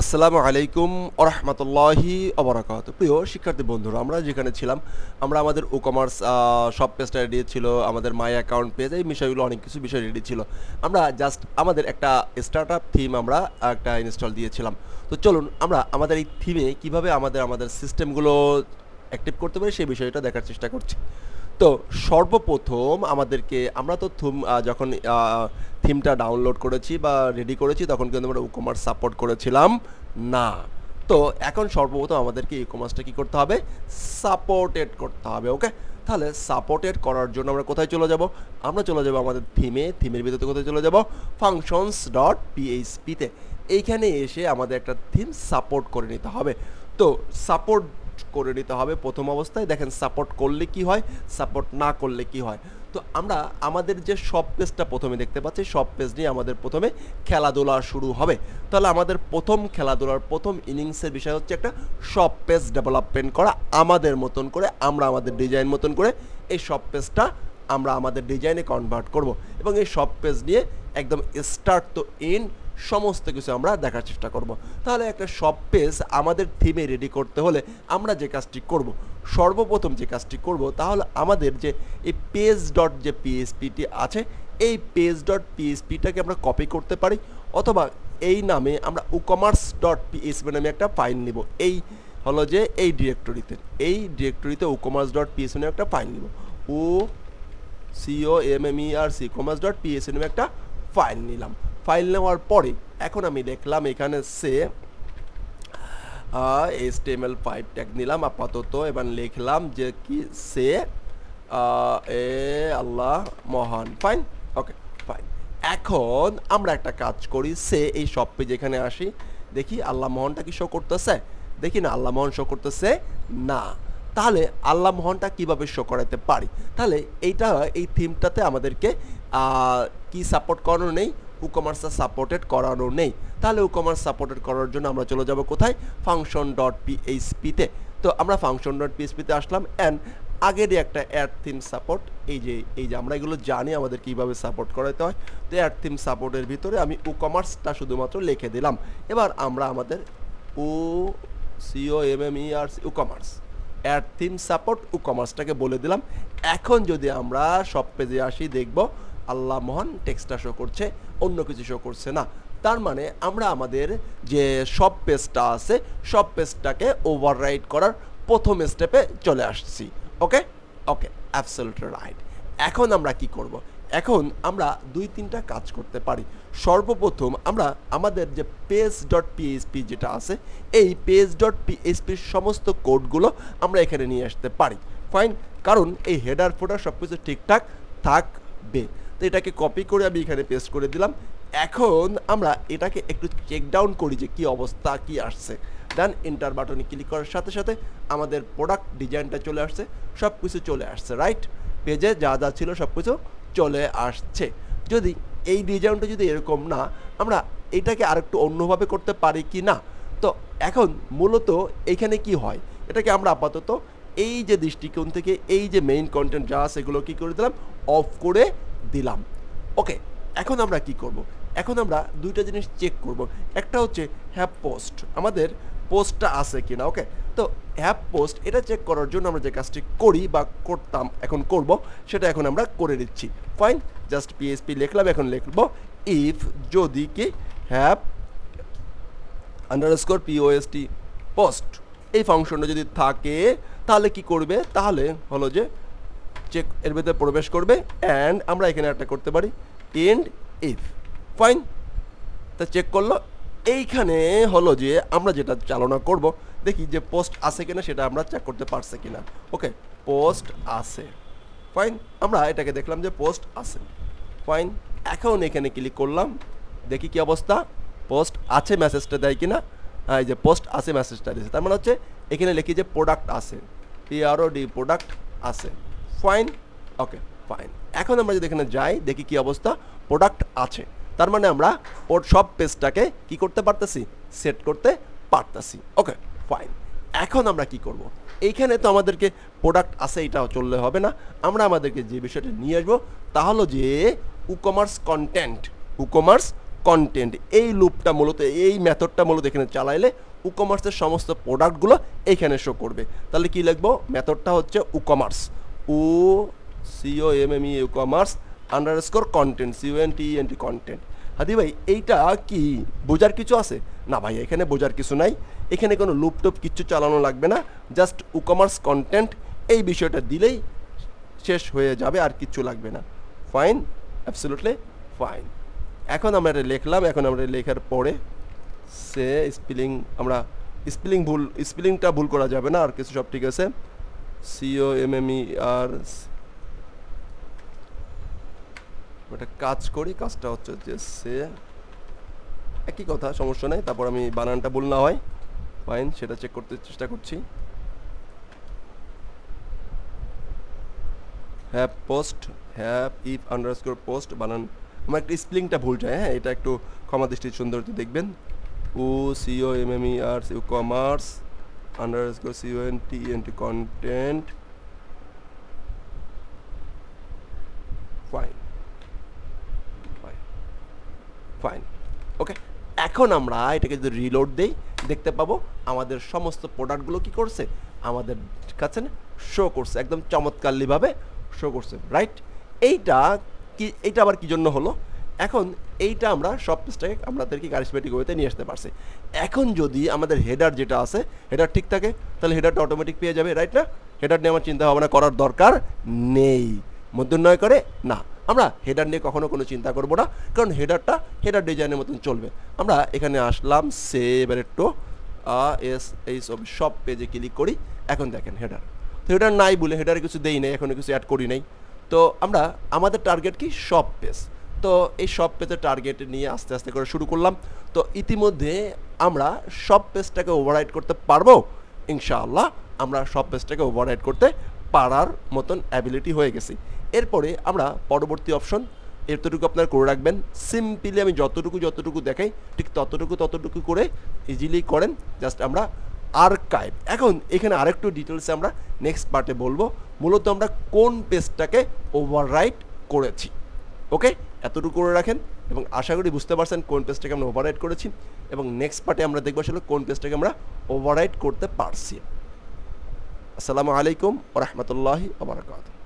আসসালামু আলাইকুম ওয়া রাহমাতুল্লাহি ওয়া বারাকাতুহু। প্রিয় শিক্ষার্থী বন্ধুরা, আমরা যেখানে ছিলাম, আমরা আমাদের WooCommerce শপ পেজটা রেডি ছিল, আমাদের মাই অ্যাকাউন্ট পেজ, এই বিষয়গুলো অনেক কিছু বিষয় রেডি ছিল। আমরা জাস্ট আমাদের একটা স্টার্টআপ থিম আমরা একটা ইনস্টল দিয়েছিলাম। তো চলুন আমরা আমাদের এই থিমে কিভাবে আমাদের সিস্টেমগুলো অ্যাক্টিভ করতে পারি সেই বিষয়টা দেখার চেষ্টা করছি। তো সর্বপ্রথম আমাদেরকে আমরা তো যখন থিমটা ডাউনলোড করেছি বা রেডি করেছি তখন কিন্তু আমরা WooCommerce সাপোর্ট করেছিলাম না। তো এখন সর্বপ্রথম আমাদেরকে ই-কমার্সটা কী করতে হবে? সাপোর্টেড করতে হবে। ওকে, তাহলে সাপোর্টেড করার জন্য আমরা কোথায় চলে যাব? আমরা চলে যাব আমাদের থিমের ভিতরে কোথায় চলে যাব? ফাংশনস ডট পিএইচপিতে। এইখানে এসে আমাদের একটা থিম সাপোর্ট করে নিতে হবে। তো সাপোর্ট করে নিতে হবে প্রথম অবস্থায়। দেখেন সাপোর্ট করলে কি হয়, সাপোর্ট না করলে কি হয়। তো আমরা আমাদের যে শপ পেজটা প্রথমে দেখতে পাচ্ছি, শপ পেজ নিয়ে আমাদের প্রথমে খেলাধুলা শুরু হবে। তাহলে আমাদের প্রথম খেলাধুলার প্রথম ইনিংসের বিষয় হচ্ছে একটা শপ পেজ ডেভেলপমেন্ট করা, আমাদের মতন করে, আমরা আমাদের ডিজাইন মতন করে এই শপ পেজটা আমরা আমাদের ডিজাইনে কনভার্ট করব এবং এই শপ পেজ নিয়ে একদম স্টার্ট টু এন্ড সমস্ত কিছু আমরা দেখার চেষ্টা করব। তাহলে একটা শপ পেজ আমাদের থিমে রেডি করতে হলে আমরা যে কাজটি করব, সর্বপ্রথম যে কাজটি করব, তাহলে আমাদের যে এই পেজ ডট যে পিএইচপিটি আছে, এই পেজ ডট পিএইচপিটাকে আমরা কপি করতে পারি, অথবা এই নামে আমরা WooCommerce ডট পিএইচপি নামে একটা ফাইল নিব। এই হলো যে এই ডিরেক্টরিতে WooCommerce ডট পিএইচপি নামে একটা ফাইল নিব। COMMERC commerce ডট পিএইচপি নামে একটা ফাইল নিলাম। ফাইল নেওয়ার পরে এখন আমি দেখলাম এখানে HTML5 ট্যাগ নিলাম আপাতত, এবার লিখলাম যে কি এ আল্লাহ মহান। Fine, okay fine. এখন আমরা একটা কাজ করি, এই শপ পেজ এখানে আসি, দেখি আল্লাহ মহানটা কি শো করতেছে, দেখি না আল্লাহ মহান শো করতেছে না। তাহলে আল্লাহ মহানটা কিভাবে শো করাতে পারি? তাহলে এই থিমটাতে আমাদেরকে কি সাপোর্ট করানো নেই, WooCommerce সাপোর্টেড করানো নেই। তাহলে WooCommerce সাপোর্টেড করার জন্য আমরা চলে যাব কোথায়? ফাংশন ডট পিএইচপিতে। তো আমরা ফাংশন ডট পিএইচপিতে আসলাম অ্যান্ড আগেরই একটা অ্যাড থিম সাপোর্ট, এই যে আমরা এগুলো জানি আমাদের কীভাবে সাপোর্ট করাতে হয়। তো অ্যাড থিম সাপোর্টের ভিতরে আমি WooCommerceটা শুধুমাত্র লিখে দিলাম। এবার আমরা আমাদের WooCommerce অ্যাড থিম সাপোর্ট WooCommerceটাকে বলে দিলাম। এখন যদি আমরা সব পেজে আসি, দেখব আল্লাহ মহান টেক্সটটা শো করছে, অন্য কিছু শো করছে না। তার মানে আমরা আমাদের যে সব পেজটা আছে, সব পেজটাকে ওভাররাইট করার প্রথম স্টেপে চলে আসছি। ওকে ওকে, অ্যাবসলিউটলি রাইট। এখন আমরা কি করব? এখন আমরা 2-3টা কাজ করতে পারি। সর্বপ্রথম আমরা আমাদের যে পেজ ডট পিএইচপি যেটা আছে, এই পেজ ডট পিএইচপির সমস্ত কোডগুলো আমরা এখানে নিয়ে আসতে পারি। ফাইন, কারণ এই হেডার ফোটার সব কিছু ঠিকঠাক থাকবে। তো এটাকে কপি করে আমি এখানে পেস্ট করে দিলাম। এখন আমরা এটাকে একটু চেক ডাউন করি যে কী অবস্থা, কি আসছে। দেন এন্টার বাটনে ক্লিক করার সাথে সাথে আমাদের প্রোডাক্ট ডিজাইনটা চলে আসছে, সব কিছু চলে আসছে। রাইট, পেজে যা যা ছিল সব কিছু চলে আসছে। যদি এই ডিজাইনটা যদি এরকম না, আমরা এটাকে আরেকটু অন্যভাবে করতে পারি কি না? তো এখন মূলত এইখানে কি হয়, এটাকে আমরা আপাতত এই যে দৃষ্টিকোণ থেকে এই যে মেইন কন্টেন্ট যা আছে এগুলো কী করে দিলাম, অফ করে দিলাম। ওকে, এখন আমরা কি করব? এখন আমরা দুইটা জিনিস চেক করব। একটা হচ্ছে হ্যাভ পোস্ট, আমাদের পোস্টটা আছে কিনা। ওকে, তো হ্যাভ পোস্ট এটা চেক করার জন্য আমরা যে কাজটি করি বা করতাম, এখন করব, সেটা এখন আমরা করে দিচ্ছি। ফাইন, জাস্ট পিএইচপি লিখলাম, এখন লিখব ইফ যদি কি হ্যাভ আন্ডারস্কোর পোস্ট পোস্ট, এই ফাংশনটা যদি থাকে তাহলে কি করবে? তাহলে হলো যে চেক এর ভিতরে প্রবেশ করবে অ্যান্ড আমরা এখানে একটা করতে পারি এন্ড ইফ। ফাইন, তা চেক করলো। এইখানে হলো যে আমরা যেটা চালনা করব, দেখি যে পোস্ট আছে কিনা সেটা আমরা চেক করতে পারছে কিনা। ওকে, পোস্ট আছে। ফাইন, আমরা এটাকে দেখলাম যে পোস্ট আছে। ফাইন, এখন এখানে ক্লিক করলাম, দেখি কি অবস্থা, পোস্ট আছে মেসেজটা দেয় কিনা। এই যে পোস্ট আছে মেসেজটা দিয়েছে, তার মানে হচ্ছে এখানে লিখি যে প্রোডাক্ট আছে, PROD প্রোডাক্ট আছে। Fine, okay fine. এখন আমরা যদি এখানে যাই, দেখি কি অবস্থা, প্রোডাক্ট আছে। তার মানে আমরা সব পেজটাকে কি করতে পারতেছি, সেট করতে পারতেছি। Okay fine. এখন আমরা কি করব? এইখানে তো আমাদেরকে প্রোডাক্ট আছে এটাও চললে হবে না, আমরা আমাদেরকে যে বিষয়টা নিয়ে আসবো তা হলো যে WooCommerce কন্টেন্ট, WooCommerce কন্টেন্ট, এই লুপটা মূলত, এই মেথডটা মূলত এখানে চালাইলে WooCommerceর সমস্ত প্রোডাক্টগুলো এইখানে শো করবে। তাহলে কি লিখবো? মেথডটা হচ্ছে WooCommerce, COMME WooCommerce underscore content, CONTENT content. Hadi ভাই এইটা কি বোঝার কিছু আছে? না ভাই, এখানে বোঝার কিছু নাই, এখানে কোনো লুপ টুপ কিচ্ছু চালানো লাগবে না, জাস্ট WooCommerce কন্টেন্ট এই বিষয়টা দিলেই শেষ হয়ে যাবে, আর কিচ্ছু লাগবে না। Fine, absolutely fine. এখন আমরা এটা লিখলাম, এখন আমরা লেখার পরে সে স্পেলিং, আমরা স্পেলিংটা ভুল করা যাবে না, আর কিছু সব ঠিক আছে। COMMER, একটা কাজ করি, কাজটা হচ্ছে যে সে একই কথা, সমস্যা নেই, তারপর আমি বানানটা ভুল না হয় ফাইন সেটা চেক করতে চেষ্টা করছি। Have post, have if underscore post, বানান আমার একটু স্পেলিংটা ভুল যায়, হ্যাঁ, এটা একটু ক্ষমা দৃষ্টির সুন্দর দেখবেন। COMMER WooCommerce underscore CONTENT content, fine fine fine, okay. এখন আমরা এটাকে যদি রিলোড দেই, দেখতে পাবো আমাদের সমস্ত প্রোডাক্টগুলো কি করছে, আমাদের কাছে শো করছে, একদম চমৎকারভাবে শো করছে, রাইট? এইটা কি, এইটা আবার কি জন্য হলো? এখন এইটা আমরা সব পেজটাকে আমাদেরকে কারিশমেটিক ওয়েতে নিয়ে আসতে পারছি। এখন যদি আমাদের হেডার যেটা আছে, হেডার ঠিক থাকে, তাহলে হেডারটা অটোমেটিক পেয়ে যাবে, রাইট না? হেডার নিয়ে আমার চিন্তা ভাবনা করার দরকার নেই, মধ্যন্বয় করে না, আমরা হেডার নিয়ে কখনো কোনো চিন্তা করব না, কারণ হেডারটা হেডার ডিজাইনের মতন চলবে। আমরা এখানে আসলাম, এবার একটু এই সব পেজে ক্লিক করি। এখন দেখেন হেডার, তো হেডার নাই বলে হেডারে কিছু দেই নাই, এখনো কিছু অ্যাড করি নাই। তো আমরা আমাদের টার্গেট কি? সব পেজ। তো এই সব পেজের টার্গেট নিয়ে আস্তে আস্তে করে শুরু করলাম। তো ইতিমধ্যে আমরা সব পেজটাকে ওভাররাইড করতে পারবো ইনশাআল্লাহ, আমরা সব পেজটাকে ওভাররাইড করতে পারার মতন অ্যাবিলিটি হয়ে গেছি। এরপরে আমরা পরবর্তী অপশন এতটুকু আপনারা করে রাখবেন, সিম্পলি আমি যতটুকু দেখাই ঠিক ততটুকু করে ইজিলি করেন, জাস্ট আমরা আর্কাইভ। এখন এখানে আরেকটু ডিটেলসে আমরা নেক্সট পার্টে বলবো, মূলত আমরা কোন পেজটাকে ওভাররাইড করেছি। ওকে, এতটুকু করে রাখেন, এবং আশা করি বুঝতে পারছেন কোন পেজটাকে আমরা ওভাররাইড করেছি, এবং নেক্সট পার্টে আমরা দেখবো আসলে কোন পেজটাকে আমরা ওভাররাইড করতে পারছি। আসসালামু আলাইকুম ওয়া রাহমাতুল্লাহি ওয়া বারাকাতুহু।